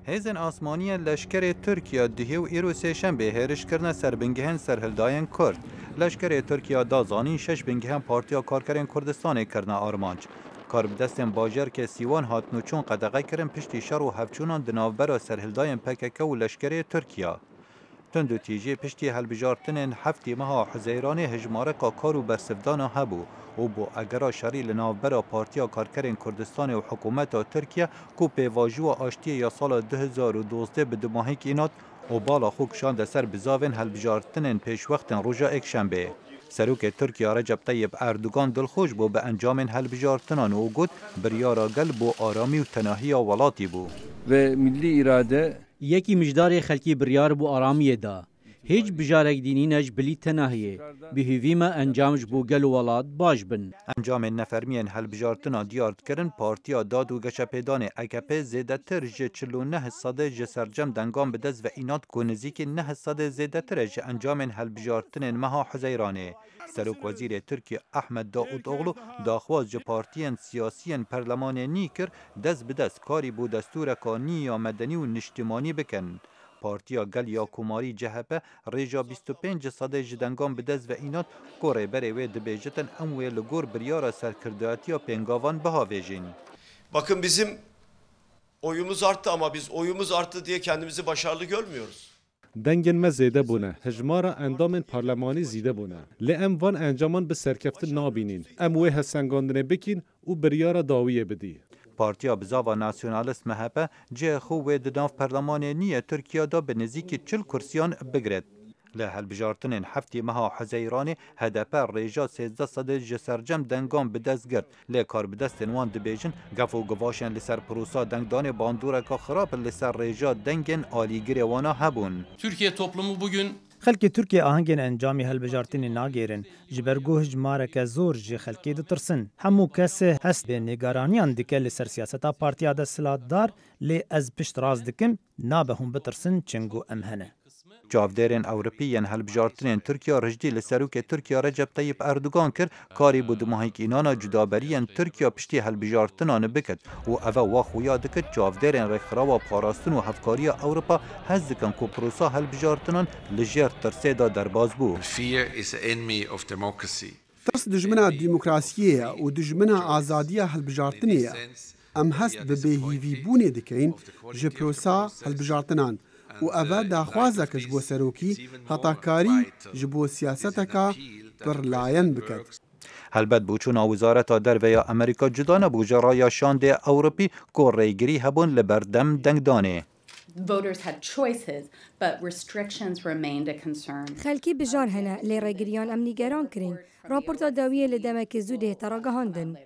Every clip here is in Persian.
هیزن آسمانی لشکر ترکیه دهی و ایرو سه شنبه هرش کرنه سربنگهن سرهلداین کرد. لشکر ترکیه دازانی 6 بنگهن پارتیا کارکرین کردستان کرنه آرمانج. کار بدستن باجر که سیوان هات نوچون قدقه کرن پشتی شر و هفچونان دناوبر سرهلداین پکک و لشکر ترکیه. تندو تیجی پشتی هلبجارتنین هفتی مها حزیران هجمارقا کارو برسفدانا هبو و بو اگرا شری لناوبرا پارتیا کارکرین کردستان و حکومت ترکیه کو پیواجو آشتی یا سال 2012 به دماهی اینات و بالا خوک شانده سر بزاوین هلبجارتنین پیش وقتن روژا یک شنبه. سروک ترکیه رجب طیب اردوگان دلخوش بو به انجام هلبجارتنان و گود بریارا قلب و آرامی و تناهی ولاتی بو. و ملی اراده یکی مجدار خلکی بریار بو آرامیه دا. هیچ بجارک دینی نج بلی تناهیه. به ما انجامش بو گل ولاد باش بن. انجام نفرمین هلبجارتنا دیارد کرن پارتیا داد و گشپیدان اکپ زیده تر جه 49 صده جه سرجم دنگام بدز و اینات کنزیک 9 صده زیده تر جه انجام هلبجارتن مها حزیرانه. سروک وزیر ترکیه احمد داود اغلو داخواز جه پارتیان سیاسیان پرلمان نیکر دز بدز کاری بو دستور کانی یا مدنی و نشتمانی بکن. پارتیا گل یا کماری جهبه ریجا 25 صده جدنگام بدز و اینات کوره بره و دبیجتن اموی لگور بریارا سرکرداتی یا پنگاوان بهاویجین. Bakın bizim oyumuz arttı ama biz oyumuz arttı diye kendimizi başarılı görmüyoruz. دنگن ما زیده بونه هجمارا اندام پارلمانی زیده بونه لام وان انجامان به سرکفت نابینین ام وی هسنگاندنه بکین و بریارا داویه بدی پارتیا بزاوا ناسیونالیست مهبه جه خوه دناف پرلمان نیه ترکیه دا به نزیکی 40 کرسیان بگرد. لحل بجارتنین هفتی مها حزیرانی هدپر ریجا 13 صده جسرجم دنگام بدست گرد. لیکار بدستن وان دبیجن گفو گواشن لسر پروسا دنگدان باندوره که خراب لسر ریجا دنگن آلیگیر وانا هبون. Türkiye toplumu bugün خلکی ترکیه آهنگین انجامی هلبجارتنی ناگیرن جبرگو هجمارک زور جی خلکی دترسن همو کس هست به نگرانیان دکه لسر سیاستا پارتیا دا سلاددار لی از پشت راز دکم نابه هم بترسن چنگو امهنه. جاودرین اوروپیین هلبجارتنین ترکیه رجدی لسروک ترکیه رجب طیب اردوگان کر کاری بود ماهیک اینانا جدابرین ترکیه پشتی هلبجارتنان بکد و اوه واخویا دکد جاودرین رخراوا پاراستن و هفکاری اوروپا هزدکن کو پروسا هلبجارتنان لجر ترسه دا درباز بو. ترس دجمنا دیموکراسیه و دجمنا آزادیه هلبجارتنیه ام هست به بهیوی بونه دکین جپروسا هلبجارتنان و اوه داخوازه کش بو سروکی هتاکاری جبو سیاستکا پر لاین بکد. هلبت بوچون وزارت در و یا امریکا جدانه بو جرایا شانده اوروپی که ریگری هبون لبردم دنگدانه. خلکی بجار هنه لی ریگریان ام نیگران کرین. راپورتا داویه لدمک زوده تراگهاندن.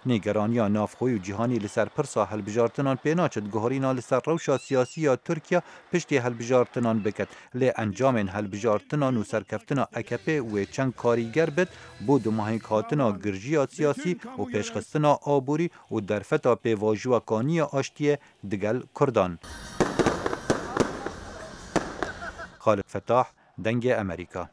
نیگرانیا نافخوی و جهانی لسر پرسا هلبجارتنان پیناچد گهارینا لسر روشا سیاسی یا ترکیه پشتی هلبجارتنان بکد لی انجام هلبجارتنان و سرکفتنا اکپه و چند کاریگر بد بود ماهنگ هاتنا گرجی سیاسی و پیشخستنا آبوری و درفتا پیواجو کانی آشتی دگل کردان. خالد فتاح دنگ امریکا.